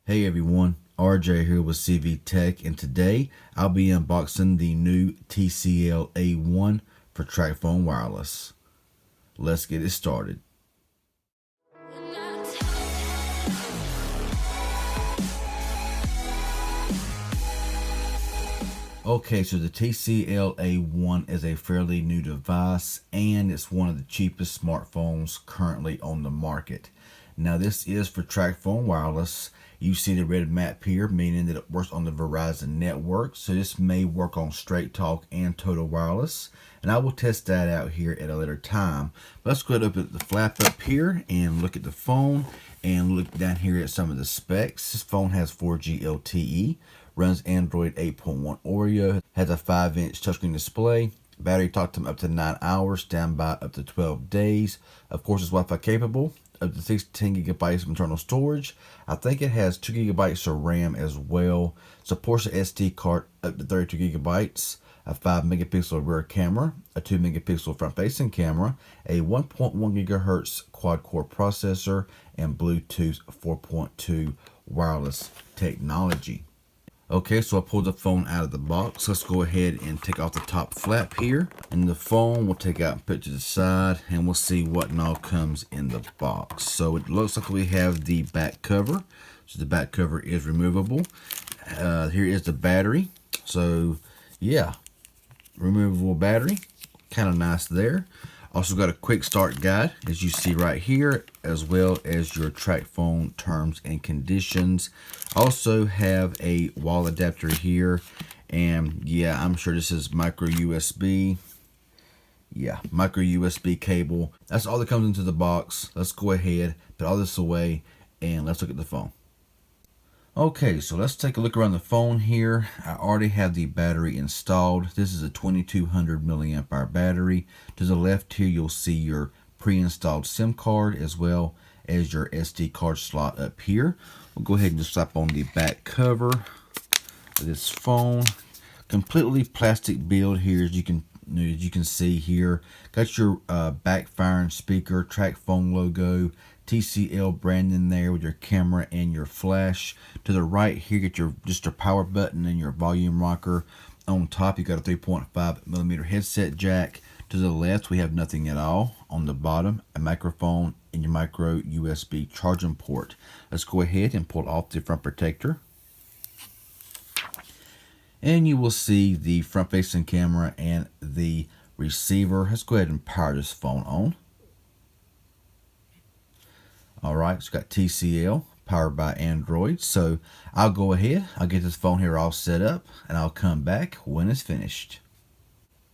Hey everyone, RJ here with CV Tech, and today I'll be unboxing the new TCL A1 for TracFone Wireless. Let's get it started. Okay, so the TCL A1 is a fairly new device, and it's one of the cheapest smartphones currently on the market. Now this is for TracFone Wireless. You see the red map here, meaning that it works on the Verizon network. So this may work on Straight Talk and Total Wireless, and I will test that out here at a later time. But let's go ahead and open the flap up here and look at the phone and look down here at some of the specs. This phone has 4G LTE, runs Android 8.1 Oreo, has a 5-inch touchscreen display, battery talk time up to 9 hours, standby up to 12 days. Of course, it's Wi-Fi capable, up to 16 gigabytes of internal storage. I think it has 2 gigabytes of RAM as well. Supports an SD card up to 32 gigabytes, a 5 megapixel rear camera, a 2 megapixel front facing camera, a 1.1 gigahertz quad core processor, and Bluetooth 4.2 wireless technology. Okay, so I pulled the phone out of the box. Let's go ahead and take off the top flap here. And the phone we'll take out and put to the side, and we'll see what and all comes in the box. So it looks like we have the back cover. So the back cover is removable. Here is the battery. So yeah, removable battery. Kind of nice there. Also got a quick start guide, as you see right here, as well as your TracFone terms and conditions. Also have a wall adapter here, and yeah, I'm sure this is micro USB. Yeah, micro USB cable. That's all that comes into the box. Let's go ahead, put all this away, and let's look at the phone. Okay, so let's take a look around the phone here. I already have the battery installed. This is a 2200 milliamp hour battery. To the left here, you'll see your pre-installed SIM card as well as your SD card slot up here. We'll go ahead and just slap on the back cover of this phone. Completely plastic build here, as you can see here. Got your backfiring speaker, TracFone logo, TCL brand in there with your camera and your flash. To the right here, get your power button and your volume rocker. On top, you got a 3.5 millimeter headset jack. To the left, we have nothing at all. On the bottom, a microphone and your micro USB charging port. Let's go ahead and pull off the front protector. And you will see the front facing camera and the receiver. Let's go ahead and power this phone on. Alright, it's got TCL, powered by Android. So I'll go ahead, I'll get this phone here all set up, and I'll come back when it's finished.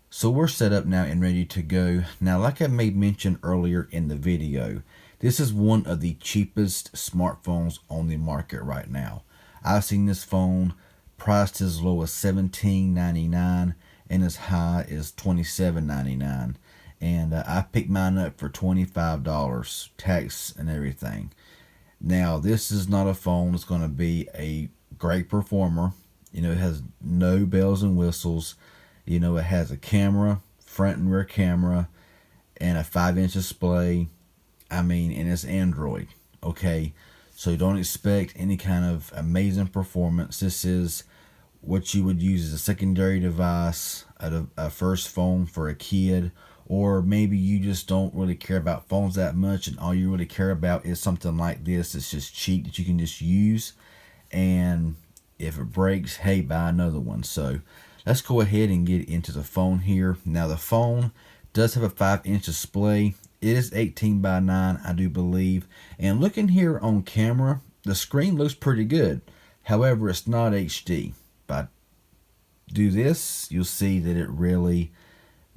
So we're set up now and ready to go. Now, like I made mention earlier in the video, this is one of the cheapest smartphones on the market right now. I've seen this phone priced as low as $17.99 and as high as $27.99. And I picked mine up for $25, tax and everything. Now, this is not a phone that's going to be a great performer. You know, it has no bells and whistles. You know, it has a camera, front and rear camera, and a 5-inch display. I mean, and it's Android. Okay, so don't expect any kind of amazing performance. This is what you would use as a secondary device, a first phone for a kid. Or maybe you just don't really care about phones that much, and all you really care about is something like this. It's just cheap that you can just use, and if it breaks, hey, buy another one. So let's go ahead and get into the phone here. Now, the phone does have a 5-inch display. It is 18 by 9, I do believe. And looking here on camera, the screen looks pretty good. However, it's not HD. If I do this, you'll see that it really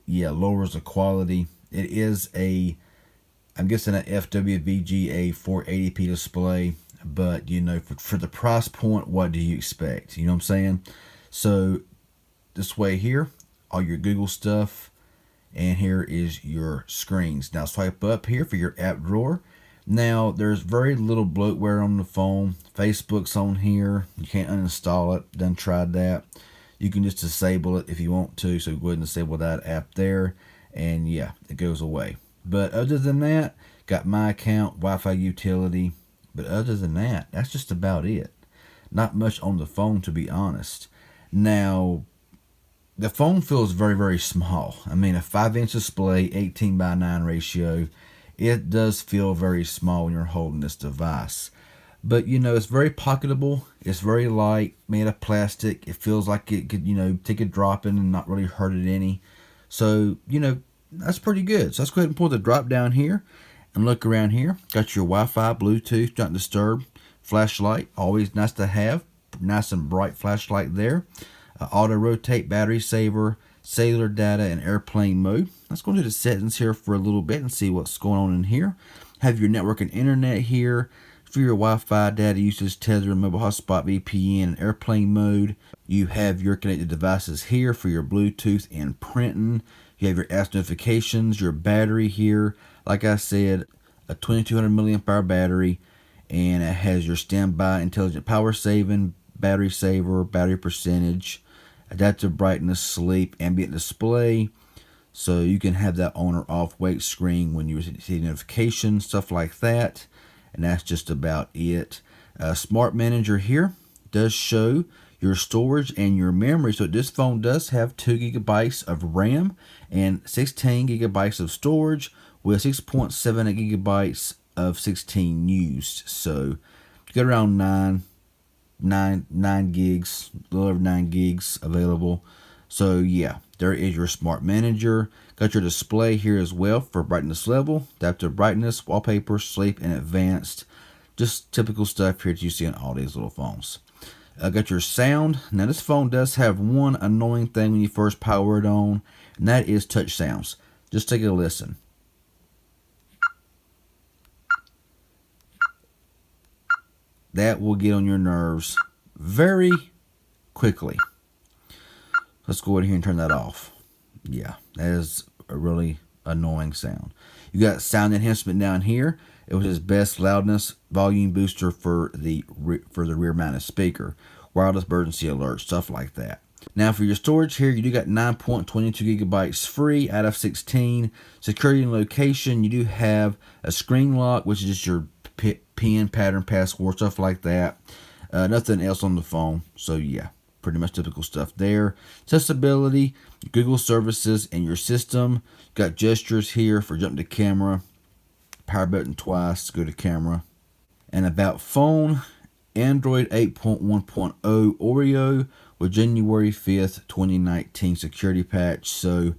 lowers the quality. It is I'm guessing an FWVGA 480p display, but you know, for the price point, what do you expect? You know what I'm saying? So this way here, all your Google stuff, and here is your screens. Now swipe up here for your app drawer. Now there's very little bloatware on the phone. Facebook's on here. You can't uninstall it. Done tried that. You can just disable it if you want to, so go ahead and disable that app there, and yeah, it goes away. But other than that, got my account, Wi-Fi utility, but other than that, that's just about it. not much on the phone, to be honest. Now, the phone feels very, very small. I mean, a 5-inch display, 18 by 9 ratio, it does feel very small when you're holding this device. But, it's very pocketable. It's very light, made of plastic. It feels like it could, take a drop in and not really hurt it any. So, that's pretty good. So let's go ahead and pull the drop down here and look around here. Got your Wi-Fi, Bluetooth, not disturb, flashlight, always nice to have. Nice and bright flashlight there. Auto rotate, battery saver, cellular data, and airplane mode. Let's go into the settings here for a little bit and see what's going on in here. Have your network and internet here. For your Wi-Fi, data usage, tether, mobile hotspot, VPN, and airplane mode. You have your connected devices here for your Bluetooth and printing. You have your apps notifications, your battery here. Like I said, a 2200 milliamp hour battery, and it has your standby intelligent power saving, battery saver, battery percentage, adaptive brightness, sleep, ambient display. So you can have that on or off wake screen when you receive notifications, stuff like that. And that's just about it. Smart Manager here does show your storage and your memory. So this phone does have 2 gigabytes of RAM and 16 gigabytes of storage with 6.7 gigabytes of 16 used. So you got around 9 gigs, a little over 9 gigs available. So yeah, there is your Smart Manager. Got your display here as well for brightness level, adaptive brightness, wallpaper, sleep, and advanced. Just typical stuff here that you see on all these little phones. Got your sound. Now this phone does have one annoying thing when you first power it on, and that is touch sounds. Just take a listen. That will get on your nerves very quickly. Let's go ahead here and turn that off. Yeah, that is a really annoying sound. You got sound enhancement down here. It was his best loudness volume booster for the rear mounted speaker, wireless emergency alert, stuff like that. Now for your storage here, you do got 9.22 gigabytes free out of 16. Security and location, you do have a screen lock, which is just your PIN, pattern, password, stuff like that. Nothing else on the phone. So yeah, pretty much typical stuff there. Accessibility, Google services, and your system. Got gestures here for jump to camera. Power button twice to go to camera. And about phone, Android 8.1.0 Oreo with January 5th, 2019 security patch. So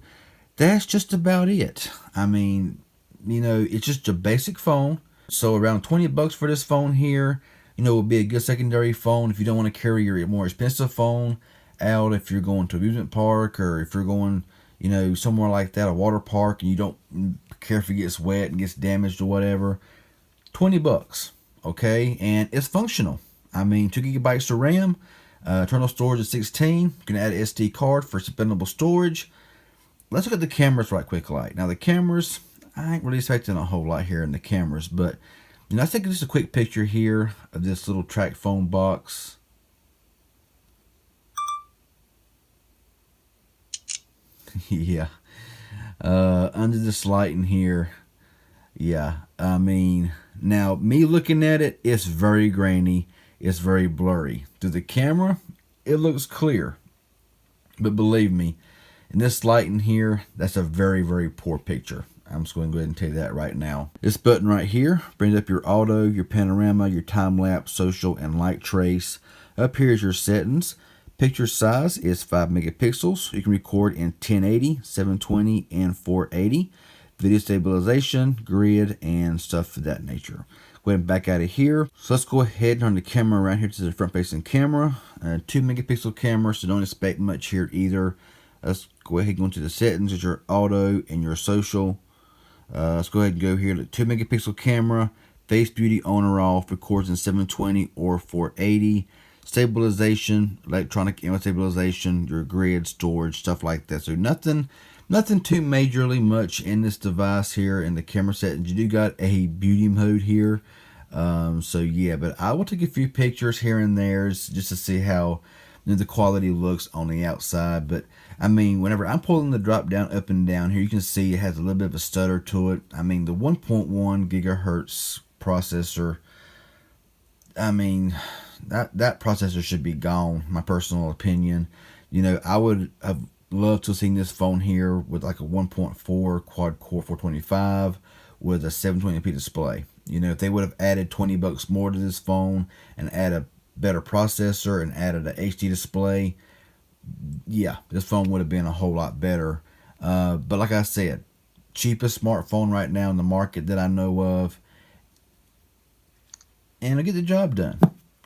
that's just about it. I mean, it's just a basic phone. So around $20 for this phone here, would be a good secondary phone if you don't want to carry your more expensive phone out if you're going to an amusement park or if you're going, somewhere like that, a water park, and you don't care if it gets wet and gets damaged or whatever. $20, okay? And it's functional. I mean, 2 gigabytes of RAM, internal storage of 16. You can add an SD card for expandable storage. Let's look at the cameras right quick. Now the cameras, I ain't really expecting a whole lot here in the cameras, but I think just a quick picture here of this little track phone box. Yeah. Under this lighting here. Yeah. I mean, now me looking at it, it's very grainy. It's very blurry. Through the camera, it looks clear. But believe me, in this lighting here, that's a very, very poor picture. I'm just going to go ahead and tell you that right now. This button right here brings up your auto, your panorama, your time lapse, social, and light trace. Up here is your settings. Picture size is 5 megapixels. You can record in 1080, 720, and 480. Video stabilization, grid, and stuff of that nature. Go ahead and back out of here. So let's go ahead and turn the camera around here to the front facing camera. 2 megapixel camera, so don't expect much here either. Let's go ahead and go into the settings. There's your auto and your social. Let's go ahead and go here to 2 megapixel camera, face beauty on or off, records in 720 or 480, stabilization, electronic image stabilization, your grid, storage, stuff like that. So nothing too majorly much in this device here in the camera settings. You do got a beauty mode here. So yeah, but I will take a few pictures here and there just to see how the quality looks on the outside. But I mean, whenever I'm pulling the drop down up and down here, you can see it has a little bit of a stutter to it. I mean, the 1.1 gigahertz processor, I mean, that processor should be gone. My personal opinion. I would have loved to have seen this phone here with like a 1.4 quad core 425 with a 720p display. If they would have added $20 more to this phone and add a better processor and added a HD display, yeah, this phone would have been a whole lot better. But like I said, cheapest smartphone right now in the market that I know of, and it'll get the job done.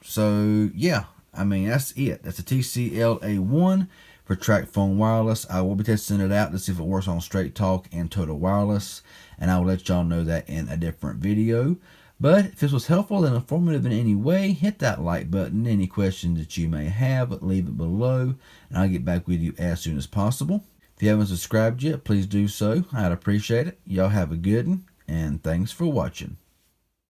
So yeah, that's it. That's a TCL A1 for TracFone Wireless. I will be testing it out to see if it works on Straight Talk and Total Wireless, and I will let y'all know that in a different video. But if this was helpful and informative in any way, hit that like button. Any questions that you may have, leave it below, and I'll get back with you as soon as possible. If you haven't subscribed yet, please do so. I'd appreciate it. Y'all have a good one, and thanks for watching.